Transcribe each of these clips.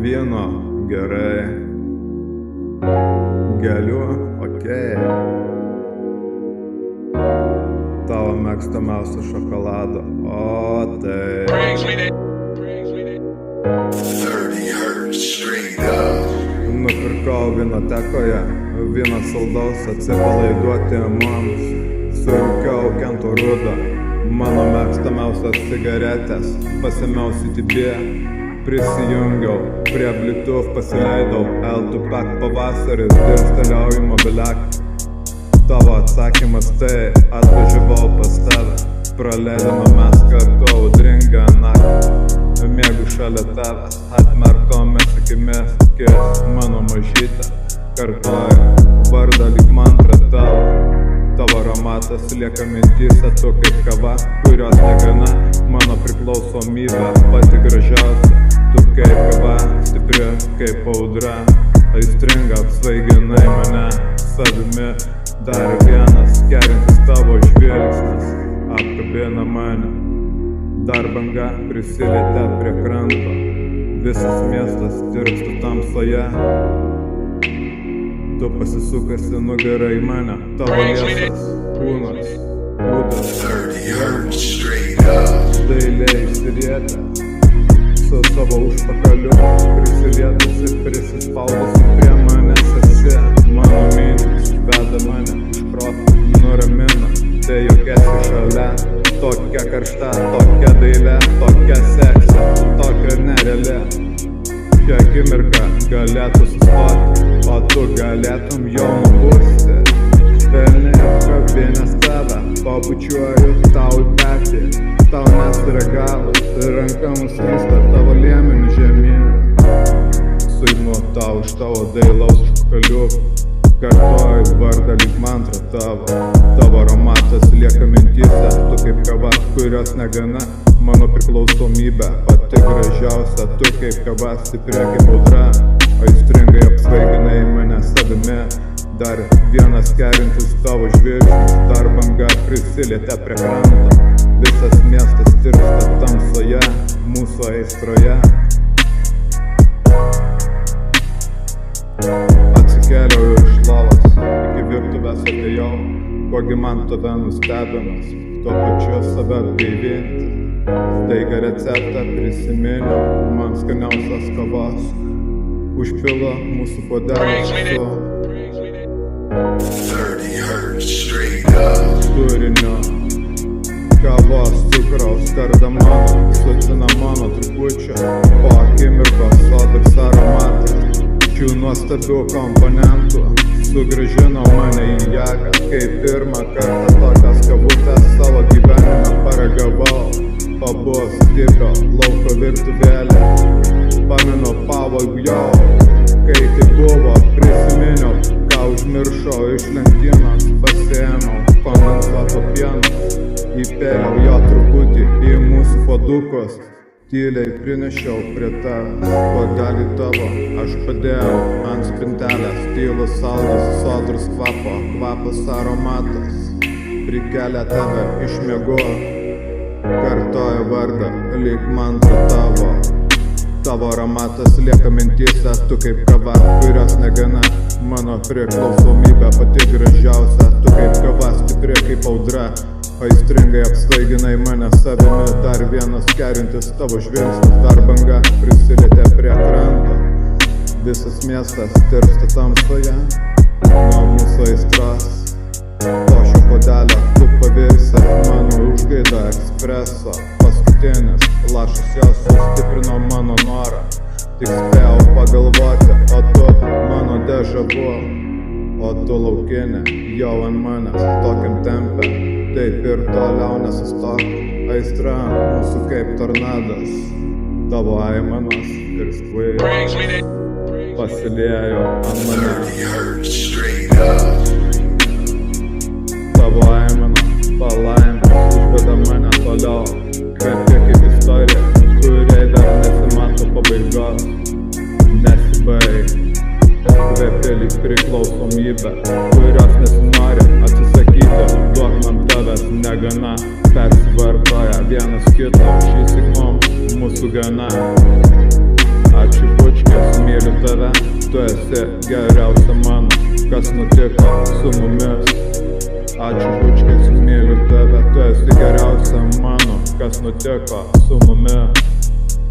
vyno gerai, gėlių okei, tavo mėgstamiausio šokolado, o tai 30 hertz straight up. nupirkau vynotekoje, vyno saldaus atsipalaiduoti mums, surūkiau Kento rudą, mano mėgstamiausios cigaretės, pasėmiau CTB, prisijungiau prie Bluetooth, pasileidau L2Pack pavasaris, dirstelėjau į mobiliaką. Tavo atsakymas tai, atvažiavau pas tave, praleidama mes kartu audringą naktį. Miegu šalia tavęs, atmerktomis akimis, kis mano mažytė, kartoju vardą lyg mantrą tavo. Tavo aromatas lieka mintyse, tu kaip kava, kurios negana, mano priklausomybė pati gražiausia. Tu kaip kava, stipri kaip audra, aistringa apsvaiginai mane savimi. Dar vienas kerintis tavo žvilgsnis apkabina mane. Dar banga prisilietė prie kranto, visas miestas tirpsta tamsoje. Tu pasisukasi nugarą į mane, tavo liesas kūnas, būdas 30 hertz straight up. dailiai išsirietę, su savo užpakaliu prisilietusi, prisispaudusi prie manęs esi. Mano mintys veda mane iš proto, nuramina, tai jokiesi šalia. Tokia karšta, tokia dailė, tokia seksė, tokia nereali. Šią akimirką galėtų sustoti, o tu galėtum jau nubusti. Švelniai apkabinęs tave, pabučiuoju tau į petį. Tau nesureagavus, ranka nuslysta tavo liemenių žemyn. Suimu tau iš tavo dailaus užpakaliukų, kartoju vardą lyg mantrą tavo. Tavo aromatas lieka mintyse, tu kaip kava, kurios negana, mano priklausomybė pati gražiausia. Tu kaip kava, stipri kaip audra, aistringai apsvaiginai mane savimi. Dar vienas kerintis tavo žvilgsnis, dar banga prisilietė prie kranto, visas miestas tirpsta tamsoje, mūsų aistroje. Atsikėliau iš lovos, iki virtuvės atėjau, kogi man tave nustebinus, tuo pačiu save atgaivinti. Staiga receptą prisiminiau, man skaniausios kavos, užpilo mūsų puodelį su 30 hertz straight up. turiniu. Kavos, cukraus, kardamono, su cinamono trupučiu, po akimirkos sodus aromatas. Šių nuostabių komponentų sugrąžino mane į jėgą, kai pirmą kartą tokias kavutės savo gyvenime paragavau. Pabus tikro lauko virtuvėlė, pamenu pavogiau, kai tai buvo, prisiminiau, ką užmiršau iš lentynos, pasiėmiau kondensuoto pieno, įpėliau jo truputį į mūsų puodukus. Tyliai prinešiau prie tavęs puodelį tavo, aš padėjau ant spintelės, tylus saldus, sodrus kvapas aromatas, prikelia tave iš miego, kartoju vardą lyg mantrą tavo. Tavo aromatas lieka mintyse, tu kaip kava, kurios negana, mano priklausomybė pati gražiausia. Tu kaip kava, stipri kaip audra, aistringai apsvaiginai mane savimi. Dar vienas kerintis tavo žvilgsnis, dar banga prisilietė prie kranto, visas miestas tirpsta tamsoje nuo mūsų aistros. Po šio puodelio tu pavirsi mano užgaida ekspreso, paskutinis lašas jos sustiprino mano norą. Tik spėjau pagalvoti, o tu mano dežavu, o tu laukinė jau ant manęs tokiam tempe. Taip ir toliau nesustok, aistra mūsų kaip tornadas, tavo aimanos ir skvailas pasiliejo ant manęs. 30 hertz straight up. Tavo aimana, palaimė, užveda mane toliau, kvepia kaip istorija, kuriai dar nesimato pabaigos. Nesibaig, kvepia lyg priklausomybė, kurios nesinori atsisakyti, duok man tavęs negana. Persivartoja vienas kito, šįsyk mums mūsų gana. Ačiū bučkės Tu esi geriausia mano, kas nutiko su mumis. Ačiū bučkis, myliu tave, tu esi geriausia mano, kas nutiko su mumis.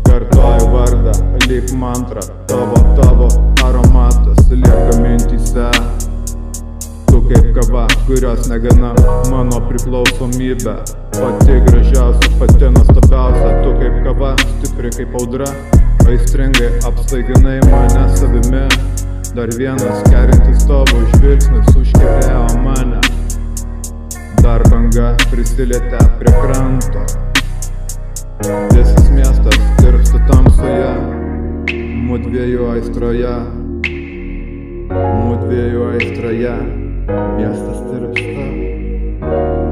Kartoju vardą, lyg mantra, tavo aromatas lieka mintyse. Tu kaip kava, kurios negana, mano priklausomybė. Pati gražiausia, pati nuostabiausia. Tu kaip kava, stipri kaip audra, aistringai apsvaiginai mane savimi. Dar vienas kerintis tavo žvilgsnis užkerėjo mane. Dar banga prisilietė prie kranto. Visas miestas tirpsta tamsoje, mudviejų aistroje. Mudviejų aistroje miestas tirpsta.